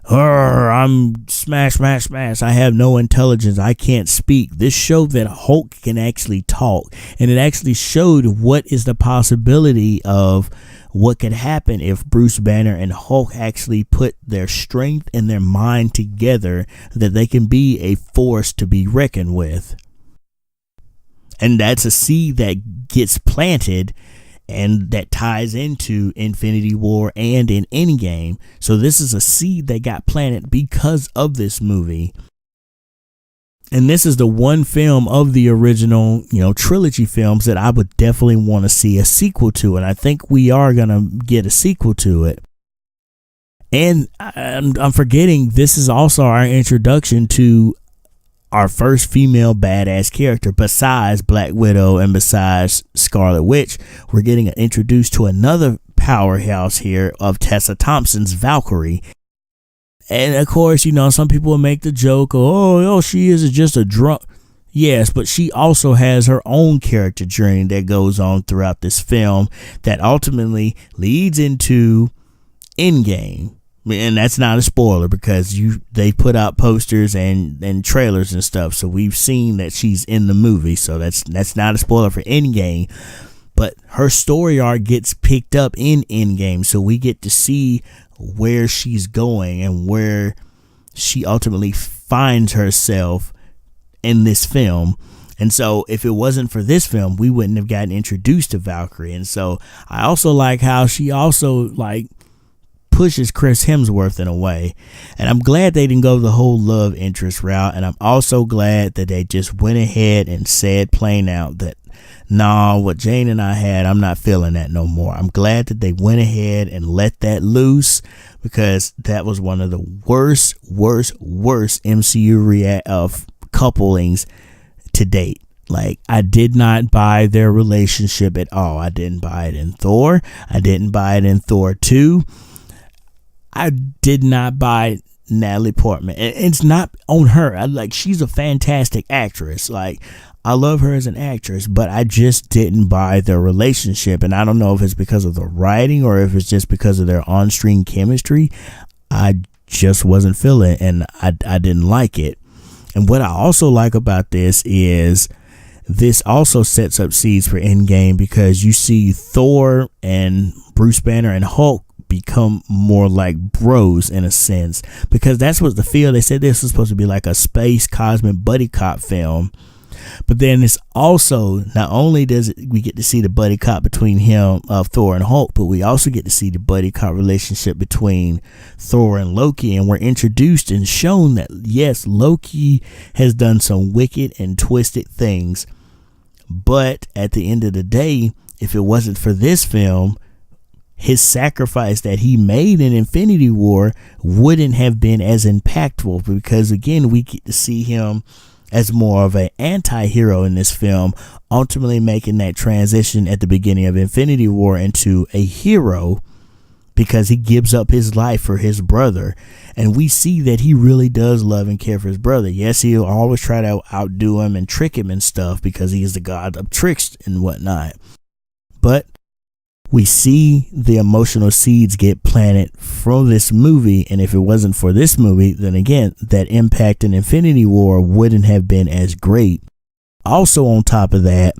I'm smash. I have no intelligence. I can't speak. This showed that Hulk can actually talk, and it actually showed what is the possibility of what could happen if Bruce Banner and Hulk actually put their strength and their mind together, that they can be a force to be reckoned with. And that's a seed that gets planted and that ties into Infinity War and in Endgame. So this is a seed that got planted because of this movie. And this is the one film of the original, you know, trilogy films that I would definitely want to see a sequel to. And I think we are going to get a sequel to it. And I'm forgetting, this is also our introduction to our first female badass character besides Black Widow and besides Scarlet Witch. We're getting introduced to another powerhouse here of Tessa Thompson's Valkyrie. And of course, you know, some people will make the joke, oh, she is just a drunk. Yes, but she also has her own character journey that goes on throughout this film that ultimately leads into Endgame. And that's not a spoiler because they put out posters and trailers and stuff, so we've seen that she's in the movie. So that's not a spoiler for Endgame. But her story arc gets picked up in Endgame, so we get to see where she's going and where she ultimately finds herself in this film. And so if it wasn't for this film, we wouldn't have gotten introduced to Valkyrie. And so I also like how she also like pushes Chris Hemsworth in a way. And I'm glad they didn't go the whole love interest route. And I'm also glad that they just went ahead and said plain out that, nah, what Jane and I had, I'm not feeling that no more. I'm glad that they went ahead and let that loose, because that was one of the worst MCU couplings to date. Like, I did not buy their relationship at all. I didn't buy it in Thor. I didn't buy it in Thor 2. I did not buy Natalie Portman. And it's not on her. She's a fantastic actress. Like, I love her as an actress, but I just didn't buy their relationship. And I don't know if it's because of the writing or if it's just because of their on-screen chemistry. I just wasn't feeling it, and I didn't like it. And what I also like about this is this also sets up seeds for Endgame, because you see Thor and Bruce Banner and Hulk become more like bros in a sense, because that's what the feel. They said this was supposed to be like a space cosmic buddy cop film, but then it's also, not only we get to see the buddy cop between Thor and Hulk, but we also get to see the buddy cop relationship between Thor and Loki. And we're introduced and shown that yes, Loki has done some wicked and twisted things, but at the end of the day, if it wasn't for this film, his sacrifice that he made in Infinity War wouldn't have been as impactful, because again, we get to see him as more of an anti-hero in this film, ultimately making that transition at the beginning of Infinity War into a hero, because he gives up his life for his brother. And we see that he really does love and care for his brother. Yes, he'll always try to outdo him and trick him and stuff, because he is the god of tricks and whatnot. But we see the emotional seeds get planted from this movie. And if it wasn't for this movie, then again, that impact in Infinity War wouldn't have been as great. Also, on top of that,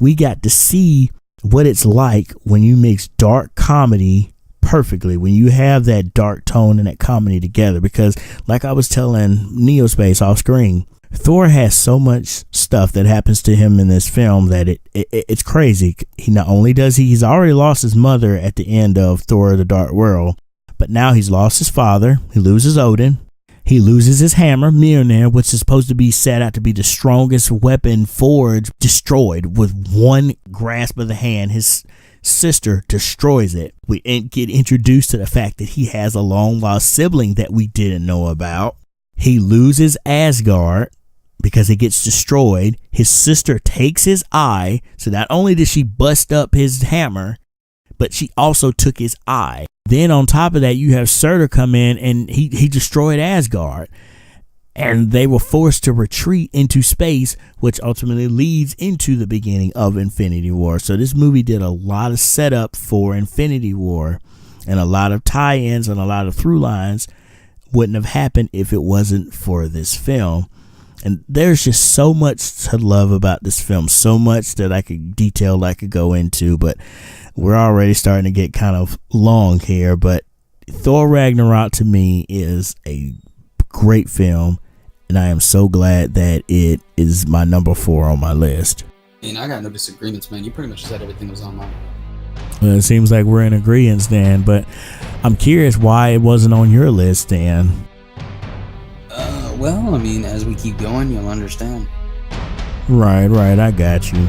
we got to see what it's like when you mix dark comedy perfectly, when you have that dark tone and that comedy together. Because like I was telling Neospace off screen, Thor has so much stuff that happens to him in this film that it's crazy. He not only does he's already lost his mother at the end of Thor: The Dark World, but now he's lost his father. He loses Odin. He loses his hammer, Mjolnir, which is supposed to be set out to be the strongest weapon forged, destroyed with one grasp of the hand. His sister destroys it. We get introduced to the fact that he has a long lost sibling that we didn't know about. He loses Asgard because it gets destroyed. His sister takes his eye. So not only did she bust up his hammer, but she also took his eye. Then on top of that, you have Surtur come in and he destroyed Asgard. And they were forced to retreat into space, which ultimately leads into the beginning of Infinity War. So this movie did a lot of setup for Infinity War, and a lot of tie-ins and a lot of through lines wouldn't have happened if it wasn't for this film. And there's just so much to love about this film, so much that I could go into, but we're already starting to get kind of long here. But Thor Ragnarok to me is a great film, and I am so glad that it is my number 4 on my list. And I got no disagreements, man. You pretty much said everything was on mine. Well, it seems like we're in agreement, Dan, but I'm curious why it wasn't on your list, Dan. Well, I mean, as we keep going, you'll understand. Right, I got you.